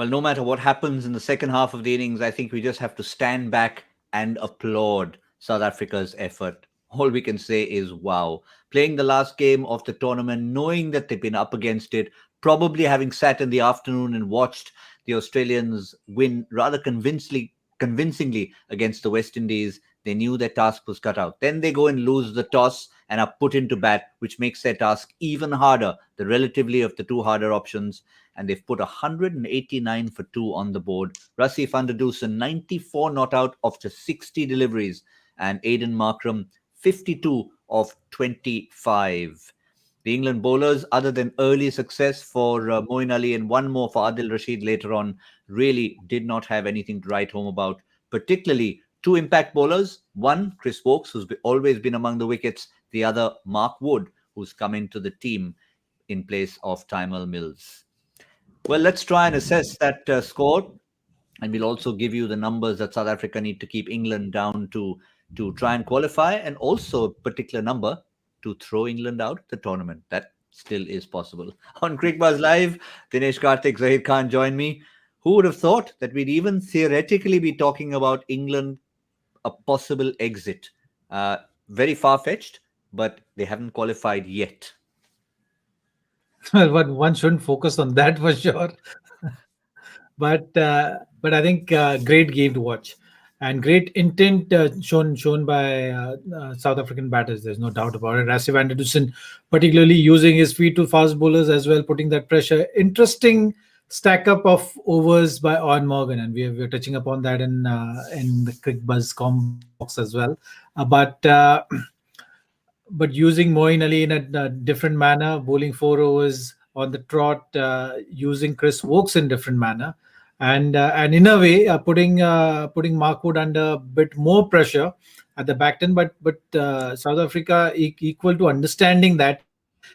Well, no matter what happens in the second half of the innings, I think we just have to stand back and applaud South Africa's effort. All we can say is wow. Playing the last game of the tournament, knowing that they've been up against it, probably having sat in the afternoon and watched the Australians win rather convincingly against the West Indies, they knew their task was cut out. Then they go and lose the toss and are put into bat, which makes their task even harder, the relatively of the two harder options. And they've put 189 for 2 on the board. Rassie van der Dussen, 94 not out of just 60 deliveries. And Aiden Markram, 52 of 25. The England bowlers, other than early success for Moeen Ali and one more for Adil Rashid later on, really did not have anything to write home about, particularly two impact bowlers. One, Chris Woakes, who's always been among the wickets. The other, Mark Wood, who's come into the team in place of Tymal Mills. Well, let's try and assess that score. And we'll also give you the numbers that South Africa need to keep England down to try and qualify, and also a particular number to throw England out the tournament. That still is possible. On Cricbuzz Live, Dinesh Karthik, Zaheer Khan join me. Who would have thought that we'd even theoretically be talking about England, a possible exit? Very far-fetched, but they haven't qualified yet. Well, but one shouldn't focus on that for sure. But I think great game to watch, and great intent shown by South African batters. There's no doubt about it. Rassie van der Dussen, particularly using his feet to fast bowlers as well, putting that pressure. Interesting stack up of overs by Owen Morgan, and we're touching upon that in the Cricbuzz com box as well. But using Moeen Ali in a different manner, bowling 4 overs on the trot, using Chris Woakes in different manner, and in a way putting Mark Wood under a bit more pressure at the back end. But South Africa equal to understanding that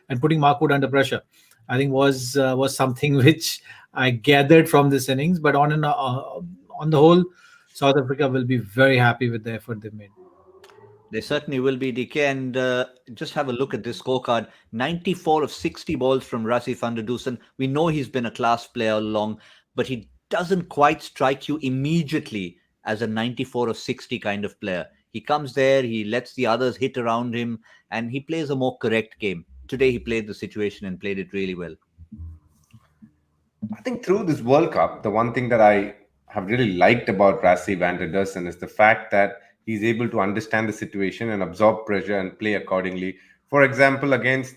and putting Mark Wood under pressure, I think was something which I gathered from this innings. But on the whole, South Africa will be very happy with the effort they made. They certainly will be, DK. And just have a look at this scorecard. 94 of 60 balls from Rassie van der Dussen. We know he's been a class player along, but he doesn't quite strike you immediately as a 94 of 60 kind of player. He comes there, he lets the others hit around him, and he plays a more correct game. Today he played the situation and played it really well. I think through this World Cup, the one thing that I have really liked about Rassie van der Dussen is the fact that he's able to understand the situation and absorb pressure and play accordingly. For example, against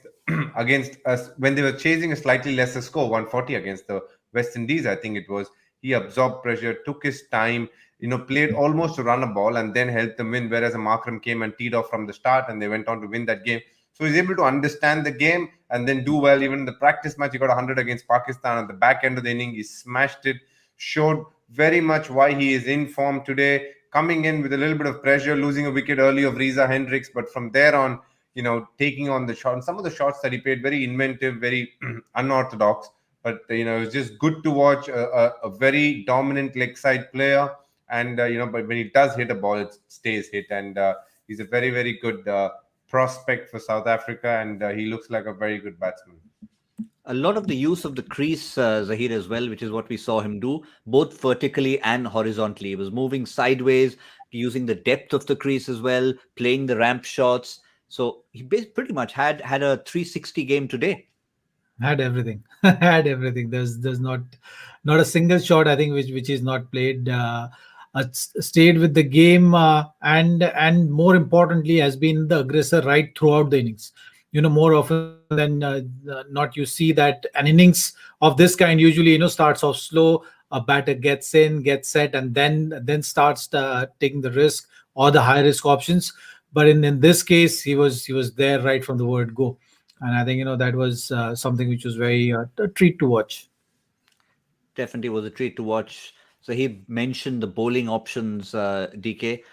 us, when they were chasing a slightly lesser score, 140 against the West Indies, I think it was, he absorbed pressure, took his time, played almost to run a ball and then helped them win, whereas a Markram came and teed off from the start and they went on to win that game. So he's able to understand the game and then do well. Even in the practice match, he got 100 against Pakistan. At the back end of the inning, he smashed it, showed very much why he is in form today, coming in with a little bit of pressure, losing a wicket early of Reza Hendricks. But from there on, taking on the shot. And some of the shots that he played, very inventive, very unorthodox. But, it was just good to watch a very dominant leg side player. And, but when he does hit a ball, it stays hit. And he's a very, very good prospect for South Africa, and he looks like a very good batsman. A lot of the use of the crease, Zaheer, as well, which is what we saw him do, both vertically and horizontally. He was moving sideways, using the depth of the crease as well, playing the ramp shots. So he pretty much had a 360 game today. Had everything. Had everything. There's not a single shot, I think, which is not played. Stayed with the game, and more importantly, has been the aggressor right throughout the innings. More often than not, you see that an innings of this kind usually starts off slow. A batter gets in, gets set, and then starts taking the risk or the high risk options. But in this case, he was there right from the word go, and I think that was something which was very a treat to watch. Definitely was a treat to watch. So he mentioned the bowling options, DK.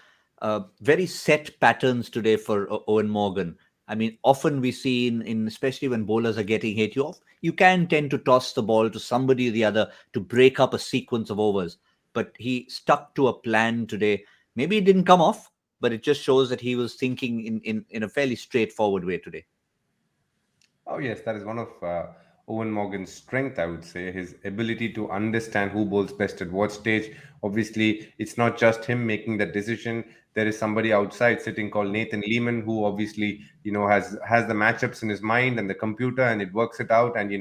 Very set patterns today for Owen Morgan. I mean, often we see in especially when bowlers are getting hit, you can tend to toss the ball to somebody or the other to break up a sequence of overs. But he stuck to a plan today. Maybe it didn't come off, but it just shows that he was thinking in a fairly straightforward way today. Oh, yes, that is one of Owen Morgan's strength, I would say, his ability to understand who bowls best at what stage. Obviously, it's not just him making that decision. There is somebody outside sitting called Nathan Lehman, who obviously, has the matchups in his mind and the computer, and it works it out. And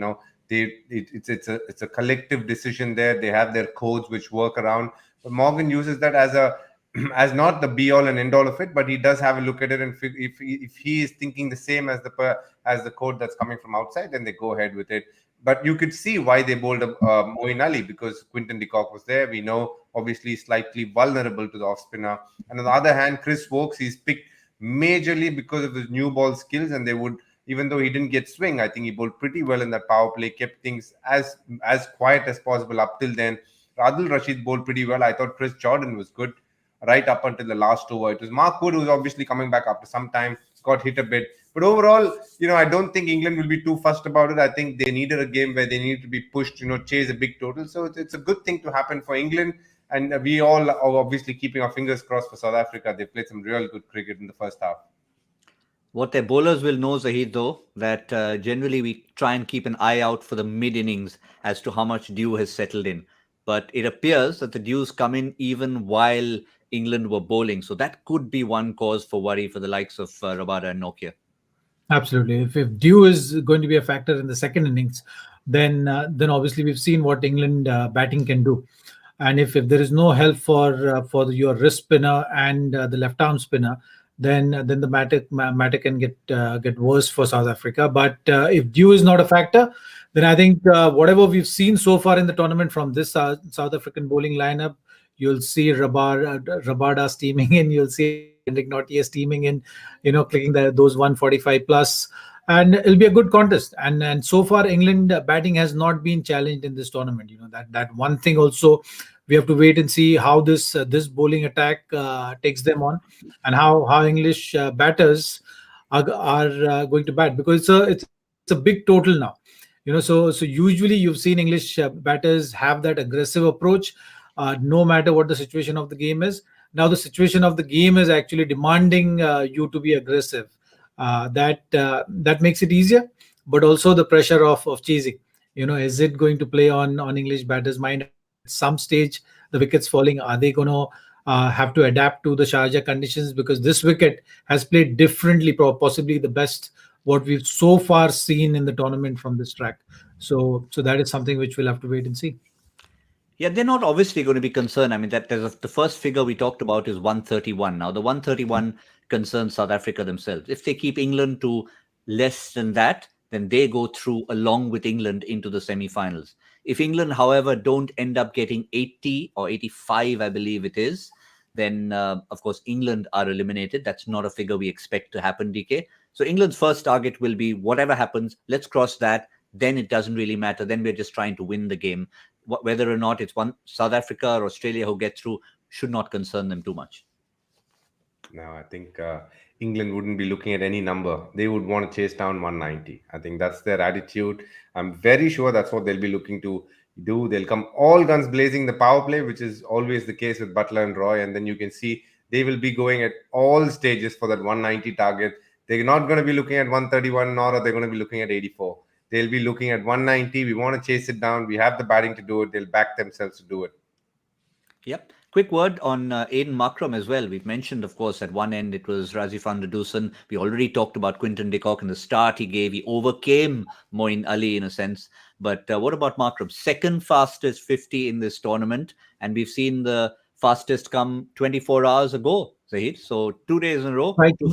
it's a collective decision there. They have their codes which work around. But Morgan uses that as a as not the be all and end all of it, but he does have a look at it, and if he is thinking the same as the code that's coming from outside, then they go ahead with it. But you could see why they bowled Moeen Ali, because Quinton de Kock was there. We know, obviously, slightly vulnerable to the off spinner. And on the other hand, Chris Wokes, he's picked majorly because of his new ball skills, and they would, even though he didn't get swing, I think he bowled pretty well in that power play, kept things as quiet as possible up till then. Adil Rashid bowled pretty well. I thought Chris Jordan was good right up until the last over. It was Mark Wood, who's obviously coming back after some time, got hit a bit. But overall, I don't think England will be too fussed about it. I think they needed a game where they needed to be pushed, chase a big total. So it's a good thing to happen for England. And we all are obviously keeping our fingers crossed for South Africa. They played some real good cricket in the first half. What their bowlers will know, Zaheer, though, that generally we try and keep an eye out for the mid-innings as to how much dew has settled in. But it appears that the dews come in even while England were bowling. So that could be one cause for worry for the likes of Rabada and Nokia. Absolutely. If dew is going to be a factor in the second innings, then obviously we've seen what England batting can do. And if there is no help for your wrist spinner and the left arm spinner, then the matter can get worse for South Africa. But if dew is not a factor, then I think whatever we've seen so far in the tournament from this South African bowling lineup, you'll see Rabada steaming in, you'll see Henrik Nortje steaming in, clicking those 145 plus, and it'll be a good contest. And so far, England batting has not been challenged in this tournament. That one thing also we have to wait and see how this bowling attack takes them on, and how English batters are going to bat, because it's a big total now. So usually you've seen English batters have that aggressive approach, no matter what the situation of the game is. Now the situation of the game is actually demanding you to be aggressive. That makes it easier, but also the pressure of chasing. Is it going to play on English batters' mind at some stage? The wickets falling, are they going to have to adapt to the Sharjah conditions? Because this wicket has played differently, possibly the best what we've so far seen in the tournament from this track. So that is something which we'll have to wait and see. Yeah, they're not obviously going to be concerned. I mean, the first figure we talked about is 131. Now, the 131 concerns South Africa themselves. If they keep England to less than that, then they go through along with England into the semi-finals. If England, however, don't end up getting 80 or 85, I believe it is, then, of course, England are eliminated. That's not a figure we expect to happen, DK. So England's first target will be whatever happens, let's cross that. Then it doesn't really matter. Then we're just trying to win the game. Whether or not it's one South Africa or Australia who get through should not concern them too much. No, I think England wouldn't be looking at any number. They would want to chase down 190. I think that's their attitude. I'm very sure that's what they'll be looking to do. They'll come all guns blazing the power play, which is always the case with Butler and Roy. And then you can see they will be going at all stages for that 190 target. They're not going to be looking at 131, nor are they going to be looking at 84. They'll be looking at 190. We want to chase it down. We have the batting to do it. They'll back themselves to do it. Yep. Quick word on Aiden Markram as well. We've mentioned, of course, at one end it was Rassie van der Dussen. We already talked about Quinton de Kock in the start he gave. He overcame Moeen Ali in a sense. But what about Markram? Second fastest 50 in this tournament. And we've seen the fastest come 24 hours ago, Zaheer. So 2 days in a row.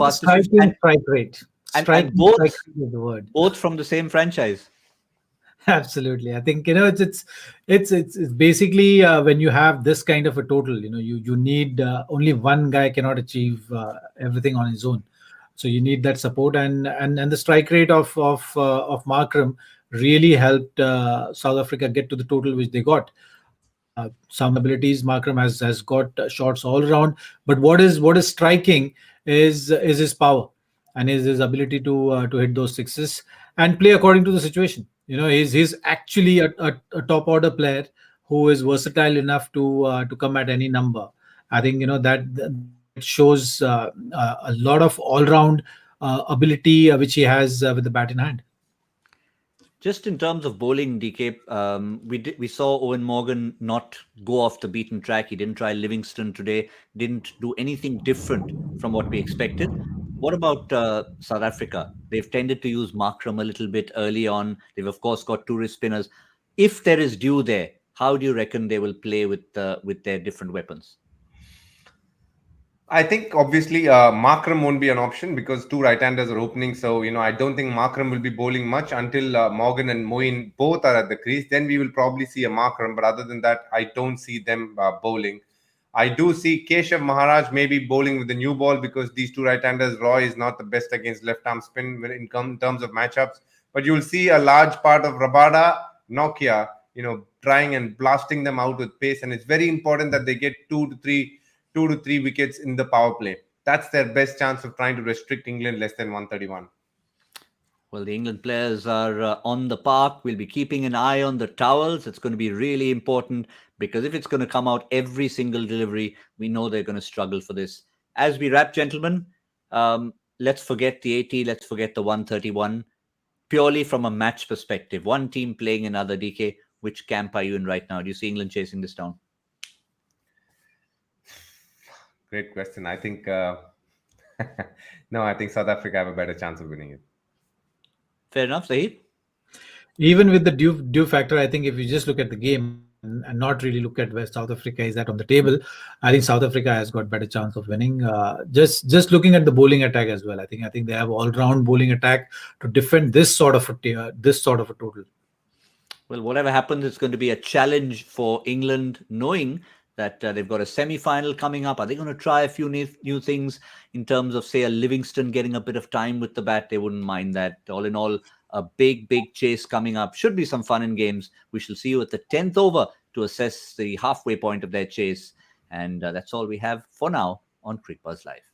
Strike rate. And both from the same franchise. Absolutely. I think it's basically when you have this kind of a total, you need only one guy cannot achieve everything on his own. So you need that support, and the strike rate of Markram really helped South Africa get to the total which they got. Some abilities Markram has got shots all around, but what is striking is his power and his ability to hit those sixes and play according to the situation. He's actually a top order player who is versatile enough to come at any number. I think that shows a lot of all round ability which he has with the bat in hand. Just in terms of bowling, DK, we saw Owen Morgan not go off the beaten track. He didn't try Livingston today. Didn't do anything different from what we expected. What about South Africa? They've tended to use Markram a little bit early on. They've of course got tourist spinners. If there is due there, how do you reckon they will play with their different weapons? I think obviously Markram won't be an option because two right-handers are opening. So, I don't think Markram will be bowling much until Morgan and Moeen both are at the crease. Then we will probably see a Markram. But other than that, I don't see them bowling. I do see Keshav Maharaj maybe bowling with the new ball because these two right-handers, Roy is not the best against left-arm spin in terms of matchups. But you'll see a large part of Rabada, Nokia, trying and blasting them out with pace. And it's very important that they get 2 to 3 wickets in the power play. That's their best chance of trying to restrict England less than 131. Well, the England players are on the park. We'll be keeping an eye on the towels. It's going to be really important because if it's going to come out every single delivery, we know they're going to struggle for this. As we wrap, gentlemen, let's forget the 80, let's forget the 131. Purely from a match perspective, one team playing another, DK, which camp are you in right now? Do you see England chasing this down? Great question. I think no, I think South Africa have a better chance of winning it. Fair enough, Zaheer. Even with the due factor, I think if you just look at the game and not really look at where South Africa is at on the table, I think South Africa has got better chance of winning. Just looking at the bowling attack as well, I think they have all-round bowling attack to defend this sort of a total. Well, whatever happens, it's going to be a challenge for England, knowing that they've got a semi-final coming up. Are they going to try a few new things in terms of, say, a Livingston getting a bit of time with the bat? They wouldn't mind that. All in all, a big chase coming up. Should be some fun in games. We shall see you at the 10th over to assess the halfway point of their chase. And that's all we have for now on Cricbuzz Live.